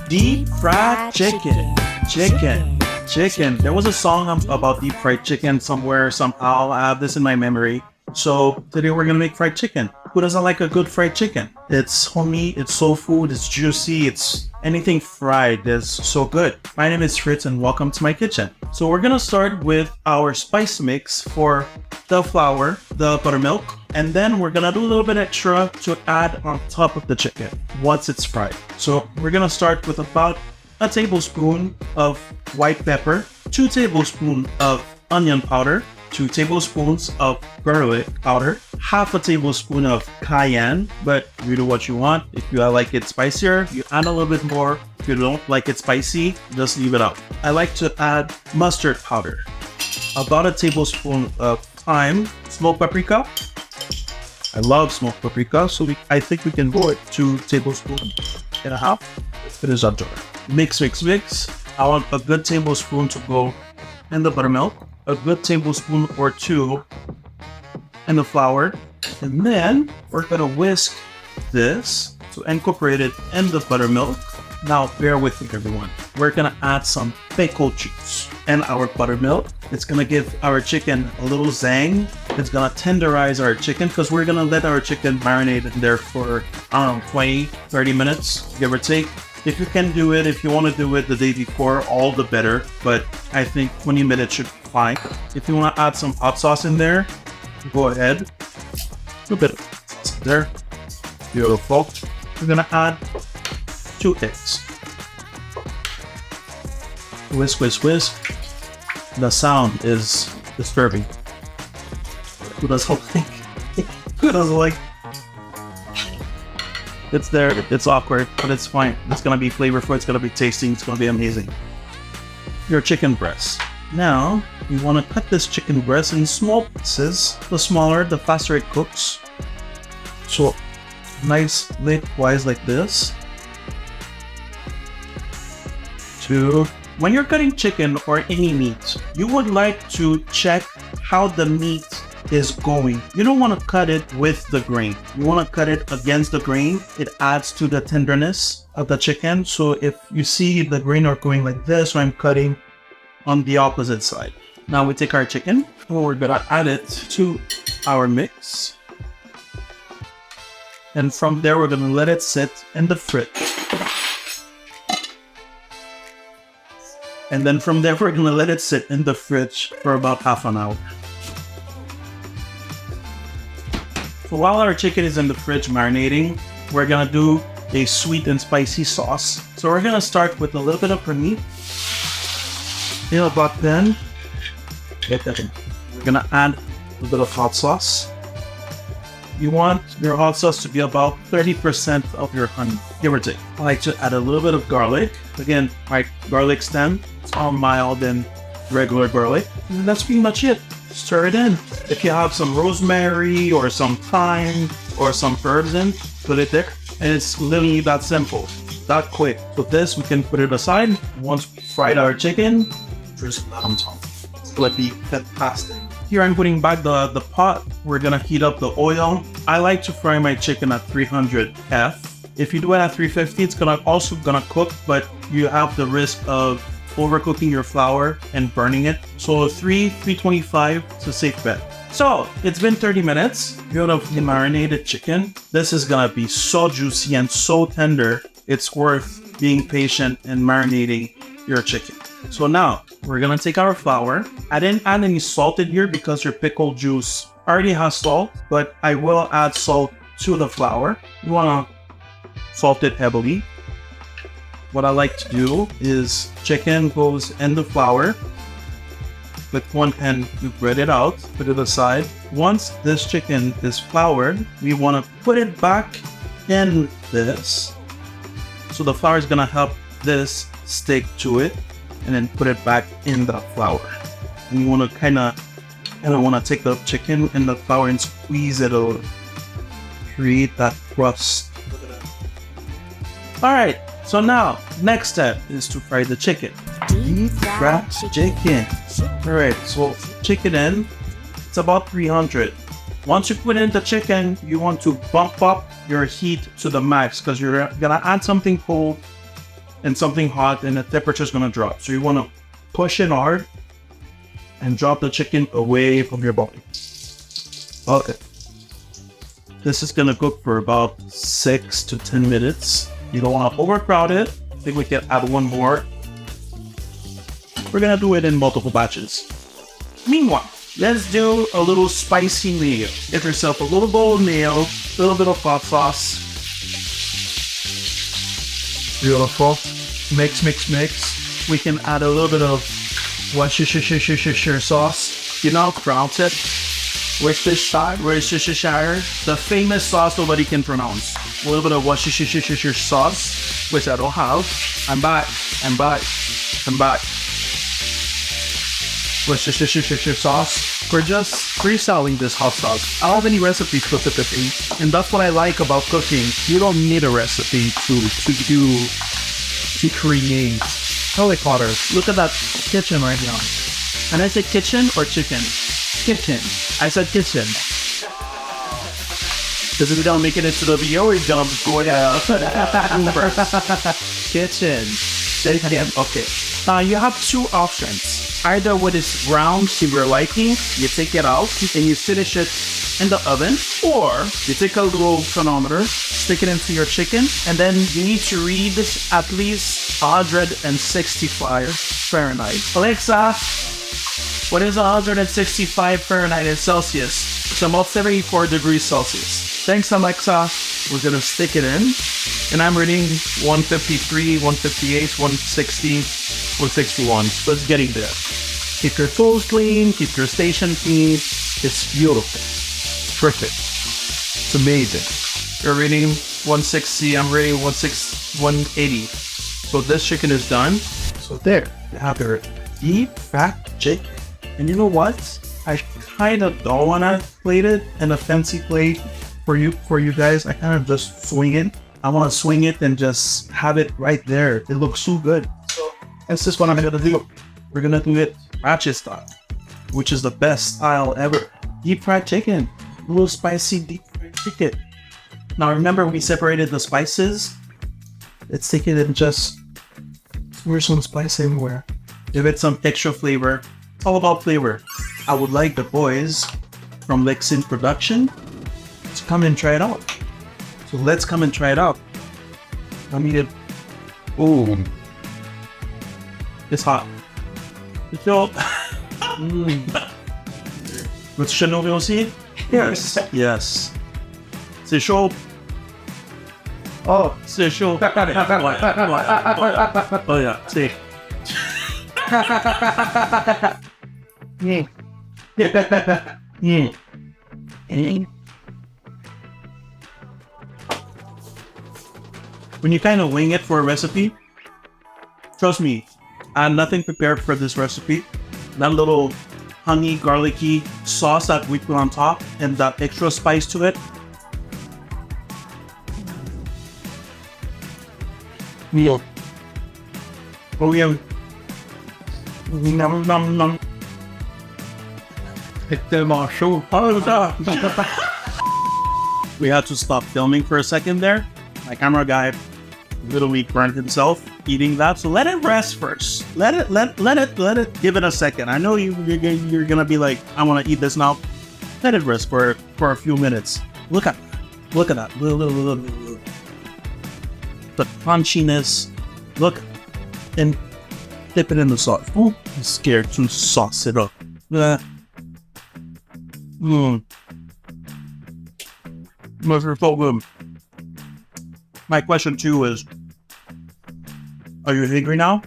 Deep fried chicken. Chicken. There was a song about deep fried chicken somewhere, somehow. I have this in my memory. So today we're gonna make fried chicken. Who doesn't like a good fried chicken? It's homey, it's soul food, it's juicy, it's anything fried is so good. My name is Fritz and welcome to my kitchen. So we're gonna start with our spice mix for the flour, the buttermilk, and then we're gonna do a little bit extra to add on top of the chicken once it's fried. So we're gonna start with about a tablespoon of white pepper, 2 tablespoons of onion powder, 2 tablespoons of garlic powder, half a tablespoon of cayenne, but you do what you want. If you like it spicier, you add a little bit more. If you don't like it spicy, just leave it out. I like to add mustard powder, about a tablespoon of thyme, smoked paprika. I love smoked paprika, so I think we can go at 2 tablespoons and a half. It is up to her. Mix. I want a good tablespoon to go in the buttermilk, a good tablespoon or 2 in the flour, and then we're gonna whisk this to incorporate it in the buttermilk. Now bear with me, everyone. We're gonna add some pickle juice in our buttermilk. It's gonna give our chicken a little zang. It's gonna tenderize our chicken because we're gonna let our chicken marinate in there for, 20-30 minutes, give or take. If you can do it, if you want to do it the day before, all the better. But I think 20 minutes should be fine. If you want to add some hot sauce in there, go ahead. A bit of sauce there. Beautiful. We're gonna add 2 eggs. Whisk. The sound is disturbing. Who doesn't like? It's there, it's awkward, but it's fine. It's gonna be flavorful, it's gonna be tasty, it's gonna be amazing. Your chicken breast. Now, you wanna cut this chicken breast in small pieces. The smaller, the faster it cooks. So, nice lengthwise like this. 2. When you're cutting chicken or any meat, you would like to check how the meat is going. You don't want to cut it with the grain. You want to cut it against the grain. It adds to the tenderness of the chicken. So if you see the grain are going like this, so I'm cutting on the opposite side. Now we take our chicken and we're gonna add it to our mix. And from there, we're gonna let it sit in the fridge. And then from there, we're gonna let it sit in the fridge for about half an hour. So while our chicken is in the fridge marinating, we're gonna do a sweet and spicy sauce. So we're gonna start with a little bit of meat. In about then, we're gonna add a little bit of hot sauce. You want your hot sauce to be about 30% of your honey, give or take. I like to add a little bit of garlic. Again, my garlic stem, it's more mild than regular garlic. And that's pretty much it. Stir it in. If you have some rosemary or some thyme or some herbs in, put it there. And it's literally that simple, that quick. So this, we can put it aside. Once we fried our chicken, just let them talk. It's gonna be fantastic. Here I'm putting back the pot. We're gonna heat up the oil. I like to fry my chicken at 300 F. If you do it at 350, it's also gonna cook, but you have the risk of overcooking your flour and burning it. So 325 is a safe bet. So it's been 30 minutes. Beautifully marinated chicken. This is gonna be so juicy and so tender. It's worth being patient and marinating your chicken. So now we're gonna take our flour. I didn't add any salt in here because your pickle juice already has salt, but I will add salt to the flour. You wanna salt it heavily. What I like to do is chicken goes in the flour. With one hand, you spread it out, put it aside. Once this chicken is floured, we want to put it back in this. So the flour is going to help this stick to it, and then put it back in the flour. And you want to kind of take the chicken and the flour and squeeze it over. Create that crust. All right. So now, next step is to fry the chicken. Deep fried chicken. Alright, so chicken in, it's about 300. Once you put in the chicken, you want to bump up your heat to the max because you're gonna add something cold and something hot, and the temperature is gonna drop. So you want to push it hard and drop the chicken away from your body. Okay. This is gonna cook for about 6 to 10 minutes. You don't want to overcrowd it. I think we can add one more. We're gonna do it in multiple batches. Meanwhile, let's do a little spicy meal. Get yourself a little bowl of meal, a little bit of hot sauce. Beautiful. Mix, mix, mix. We can add a little bit of Worcestershire sauce. You know, pronounce it. Worcestershire. The famous sauce nobody can pronounce. A little bit of Worcestershire sauce, which I don't have. I'm back. Worcestershire sauce. We're just freestyling this hot sauce. I don't have any recipe specifically, and that's what I like about cooking. You don't need a recipe to create. Holy Potter, look at that kitchen right now. And I said kitchen or chicken? Kitchen. I said kitchen. Because if we don't make it into the video, we're gonna go down. Kitchen. Okay. Now you have two options. Either what is round to your liking, you take it out and you finish it in the oven, or you take a little thermometer, stick it into your chicken, and then you need to read at least 165 Fahrenheit. Alexa, what is 165 Fahrenheit in Celsius? It's about 74 degrees Celsius. Thanks, Alexa. We're gonna stick it in, and I'm reading 153, 158, 160, 161. So it's getting there. Keep your tools clean, keep your station clean. It's beautiful. It's perfect. It's amazing. You're reading 160, I'm reading 180. So this chicken is done. So there, you have your deep fat chicken. And you know what? I kind of don't want to plate it in a fancy plate for you guys. I kind of just swing it. I want to swing it and just have it right there. It looks so good. So that's just what I'm going to do. We're going to do it ratchet style, which is the best style ever. Deep fried chicken. A little spicy deep fried chicken. Now remember, we separated the spices. Let's take it and just smear some spice everywhere. Give it some extra flavor. It's all about flavor. I would like the boys from Lexin Production to come and try it out. So let's come and try it out. I mean, ooh, it's hot. It's chaud. Veux-tu chaud aussi? Yes. Yes. C'est chaud. Oh, c'est chaud. Oh yeah, see. When you kind of wing it for a recipe, trust me, I had nothing prepared for this recipe. That little honey, garlicky sauce that we put on top and that extra spice to it. Yeah. Oh yeah. Nom nom nom. C'est tellement chaud. We had to stop filming for a second there. My camera guy literally burned himself eating that. So let it rest first. Let it give it a second. I know you're gonna be like, I want to eat this now. Let it rest for a few minutes. Look at that. Look. The crunchiness. Look, and dip it in the sauce. Oh, I'm scared to sauce it up. Must be so good. My question too is, are you hungry now?